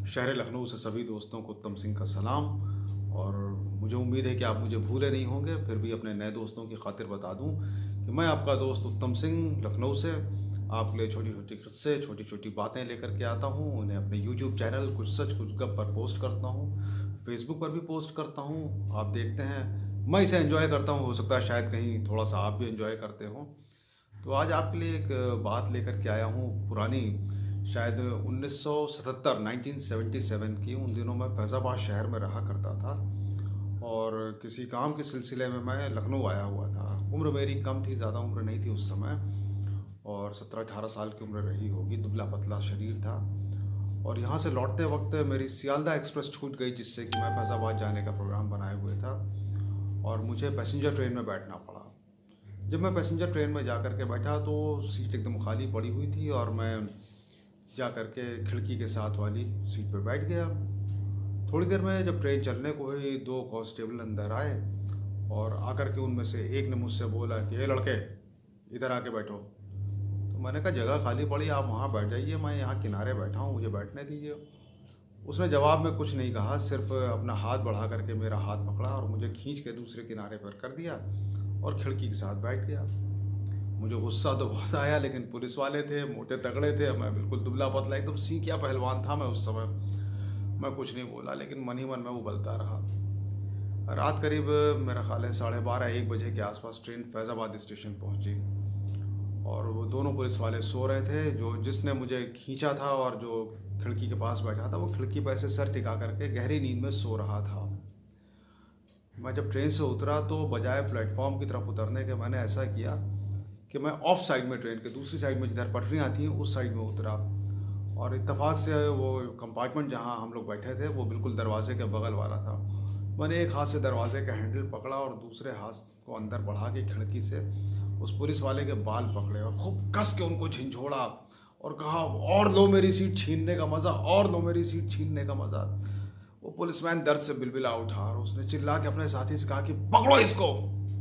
शहर लखनऊ से सभी दोस्तों को उत्तम सिंह का सलाम। और मुझे उम्मीद है कि आप मुझे भूले नहीं होंगे, फिर भी अपने नए दोस्तों की खातिर बता दूं कि मैं आपका दोस्त उत्तम सिंह लखनऊ से आपके लिए छोटी छोटी किस्से, छोटी छोटी बातें लेकर के आता हूं। उन्हें अपने यूट्यूब चैनल कुछ सच कुछ गप पर पोस्ट करता हूं, फेसबुक पर भी पोस्ट करता हूं। आप देखते हैं, मैं इसे एंजॉय करता हूं। हो सकता है शायद कहीं थोड़ा सा आप भी एंजॉय करते हो। तो आज आपके लिए एक बात लेकर के आया हूँ, पुरानी, शायद 1977 1977 की। उन दिनों मैं फैज़ाबाद शहर में रहा करता था और किसी काम के सिलसिले में मैं लखनऊ आया हुआ था। उम्र मेरी कम थी, ज़्यादा उम्र नहीं थी उस समय, और 17-18 साल की उम्र रही होगी। दुबला पतला शरीर था। और यहाँ से लौटते वक्त मेरी सियालदा एक्सप्रेस छूट गई, जिससे कि मैं फैज़ाबाद जाने का प्रोग्राम बनाए हुए था और मुझे पैसेंजर ट्रेन में बैठना पड़ा। जब मैं पैसेंजर ट्रेन में जा कर के बैठा तो सीट एकदम खाली पड़ी हुई थी और मैं जा कर के खिड़की के साथ वाली सीट पर बैठ गया। थोड़ी देर में जब ट्रेन चलने को हुई, दो कांस्टेबल अंदर आए और आकर के उनमें से एक ने मुझसे बोला कि ए लड़के, इधर आके बैठो। तो मैंने कहा जगह खाली पड़ी, आप वहाँ बैठ जाइए, मैं यहाँ किनारे बैठा हूँ, मुझे बैठने दीजिए। उसने जवाब में कुछ नहीं कहा, सिर्फ अपना हाथ बढ़ा करके मेरा हाथ पकड़ा और मुझे खींच के दूसरे किनारे पर कर दिया और खिड़की के साथ बैठ गया। मुझे गुस्सा तो बहुत आया, लेकिन पुलिस वाले थे, मोटे तगड़े थे, मैं बिल्कुल दुबला पतला एकदम सीकिया पहलवान था मैं उस समय। मैं कुछ नहीं बोला, लेकिन मन ही मन में उबलता रहा। रात करीब मेरा ख्याल है 12:30-1 बजे के आसपास ट्रेन फैज़ाबाद स्टेशन पहुंची और वो दोनों पुलिस वाले सो रहे थे। जो जिसने मुझे खींचा था और जो खिड़की के पास बैठा था, वो खिड़की पर ऐसे सर टिका करके गहरी नींद में सो रहा था। मैं जब ट्रेन से उतरा तो बजाय प्लेटफॉर्म की तरफ उतरने के मैंने ऐसा किया कि मैं ऑफ साइड में, ट्रेन के दूसरी साइड में जिधर पटरियाँ थीं उस साइड में उतरा। और इत्तेफाक से वो कंपार्टमेंट जहाँ हम लोग बैठे थे वो बिल्कुल दरवाजे के बगल वाला था। मैंने एक हाथ से दरवाजे का हैंडल पकड़ा और दूसरे हाथ को अंदर बढ़ा के खिड़की से उस पुलिस वाले के बाल पकड़े और खूब कस के उनको झिंझोड़ा और कहा, और लो मेरी सीट छीनने का मज़ा, और लो मेरी सीट छीनने का मज़ा। वो पुलिसमैन दर्द से बिलबिला उठा और उसने चिल्ला के अपने साथी से कहा कि पकड़ो इसको,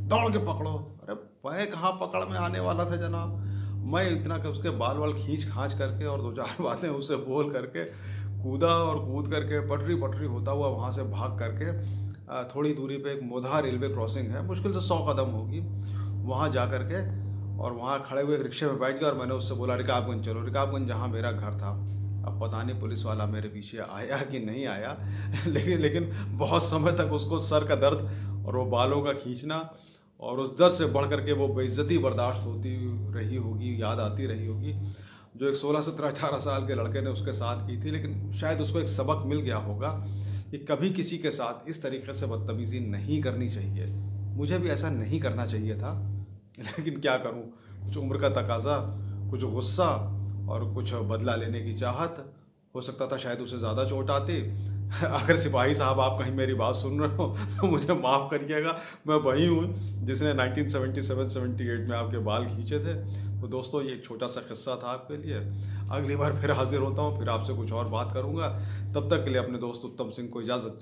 दौड़ के पकड़ो। अरे मैं कहाँ पकड़ में आने वाला था जनाब। मैं इतना कि उसके बाल वाल खींच खांच करके और दो चार बातें उससे बोल करके कूदा और कूद करके पटरी पटरी होता हुआ वहाँ से भाग करके थोड़ी दूरी पे एक मोधा रेलवे क्रॉसिंग है, मुश्किल से 100 कदम होगी, वहाँ जा करके और वहाँ खड़े हुए एक रिक्शे में बैठ गया और मैंने उससे बोला रकाबगंज चलो। रकाबगंज जहाँ मेरा घर था। अब पता नहीं पुलिस वाला मेरे पीछे आया कि नहीं आया लेकिन बहुत समय तक उसको सर का दर्द और वो बालों का खींचना और उस दर्द से बढ़ करके वो बेइज्जती बर्दाश्त होती रही होगी, याद आती रही होगी, जो एक 16, 17, 18 साल के लड़के ने उसके साथ की थी। लेकिन शायद उसको एक सबक मिल गया होगा कि कभी किसी के साथ इस तरीके से बदतमीज़ी नहीं करनी चाहिए। मुझे भी ऐसा नहीं करना चाहिए था, लेकिन क्या करूं, कुछ उम्र का तकाजा, कुछ गुस्सा और कुछ बदला लेने की चाहत। हो सकता था शायद उसे ज़्यादा चोट आती। अगर सिपाही साहब आप कहीं मेरी बात सुन रहे हो तो मुझे माफ़ करिएगा, मैं वही हूँ जिसने 1977-78 में आपके बाल खींचे थे। तो दोस्तों, ये एक छोटा सा किस्सा था आपके लिए। अगली बार फिर हाजिर होता हूँ, फिर आपसे कुछ और बात करूँगा। तब तक के लिए अपने दोस्त उत्तम सिंह को इजाज़त